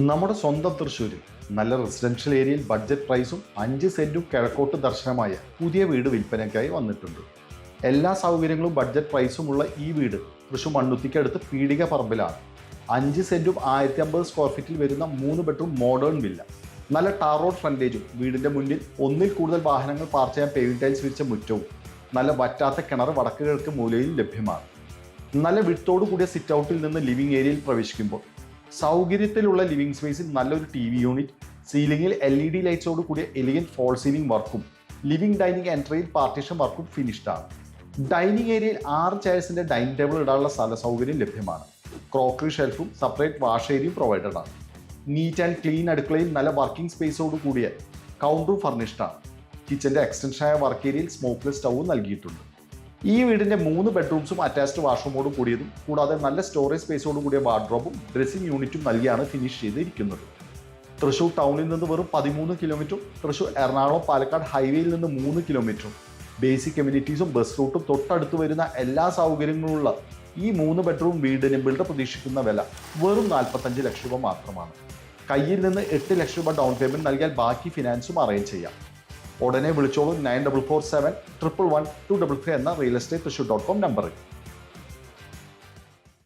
നമ്മുടെ സ്വന്തം തൃശ്ശൂരിൽ നല്ല റെസിഡൻഷ്യൽ ഏരിയയിൽ ബഡ്ജറ്റ് പ്രൈസും 5 സെന്റും കിഴക്കോട്ട് ദർശനമായ പുതിയ വീട് വിൽപ്പനയ്ക്കായി വന്നിട്ടുണ്ട്. എല്ലാ സൗകര്യങ്ങളും ബഡ്ജറ്റ് പ്രൈസുമുള്ള ഈ വീട് തൃശ്ശൂർ മണ്ണുത്തിക്കടുത്ത് പീടിക പറമ്പിലാണ്. 5 സെന്റും 1050 സ്ക്വയർ ഫീറ്റിൽ വരുന്ന 3 ബെഡ്റൂം മോഡേൺ വില്ല. നല്ല ടാർ റോഡ് ഫ്രണ്ടേജും വീടിന്റെ മുന്നിൽ ഒന്നിൽ കൂടുതൽ വാഹനങ്ങൾ പാർക്ക് ചെയ്യാൻ പേവിംഗ് ടൈൽസ് വിരിച്ച മുറ്റവും നല്ല വറ്റാത്ത കിണർ വടക്ക് കിഴക്ക് മൂലയിൽ ലഭ്യമാണ്. നല്ല വിട്ടോടു കൂടിയ സിറ്റ് ഔട്ടിൽ നിന്ന് ലിവിംഗ് ഏരിയയിൽ പ്രവേശിക്കുമ്പോൾ സൗകര്യത്തിലുള്ള ലിവിംഗ് സ്പേസിൽ നല്ലൊരു TV യൂണിറ്റ്, സീലിംഗിൽ LED ലൈറ്റ്സോട് കൂടിയ എലിഗന്റ് ഫോൾ സീലിംഗ് വർക്കും ലിവിംഗ് ഡൈനിങ് എൻട്രിയിൽ പാർട്ടീഷൻ വർക്കും ഫിനിഷ്ഡ് ആണ്. ഡൈനിങ് ഏരിയയിൽ 6 ചെയർസിന്റെ ഡൈനിങ് ടേബിൾ ഇടാനുള്ള സ്ഥല സൗകര്യം ലഭ്യമാണ്. ക്രോക്കറി ഷെൽഫും സെപ്പറേറ്റ് വാഷ് ഏരിയയും പ്രൊവൈഡഡ് ആണ്. നീറ്റ് ആൻഡ് ക്ലീൻ അടുക്കളയിൽ നല്ല വർക്കിംഗ് സ്പേസോട് കൂടിയ കൗണ്ടറും ഫർണിഷ്ഡ് ആണ്. കിച്ചന്റെ എക്സ്റ്റൻഷനായ വർക്ക് ഏരിയയിൽ സ്മോക്ക്ലെസ് സ്റ്റൗവും നൽകിയിട്ടുണ്ട്. ഈ വീടിന്റെ 3 ബെഡ്റൂംസും അറ്റാച്ച്ഡ് വാഷ്റൂമോട് കൂടിയതും കൂടാതെ നല്ല സ്റ്റോറേജ് സ്പേസോട് കൂടിയ വാർഡ്രോബും ഡ്രസ്സിംഗ് യൂണിറ്റും നൽകിയാണ് ഫിനിഷ് ചെയ്തിരിക്കുന്നത്. തൃശ്ശൂർ ടൗണിൽ നിന്ന് വെറും 13 കിലോമീറ്ററും തൃശ്ശൂർ എറണാകുളം പാലക്കാട് ഹൈവേയിൽ നിന്ന് 3 കിലോമീറ്ററും ബേസിക് കമ്മ്യൂണിറ്റീസും ബസ് റൂട്ടും തൊട്ടടുത്ത് വരുന്ന എല്ലാ സൗകര്യങ്ങളുള്ള ഈ 3 ബെഡ്റൂം വീടിന് ബിൽഡർ പ്രതീക്ഷിക്കുന്ന വില വെറും 45 ലക്ഷം രൂപ മാത്രമാണ്. കയ്യിൽ നിന്ന് 8 ലക്ഷം രൂപ ഡൗൺ പേയ്മെന്റ് നൽകിയാൽ ബാക്കി ഫിനാൻസും അറേഞ്ച് ചെയ്യാം. ഉടനെ വിളിച്ചോളൂ 9447 111 233 എന്ന real estate thrissur.com നമ്പറിൽ.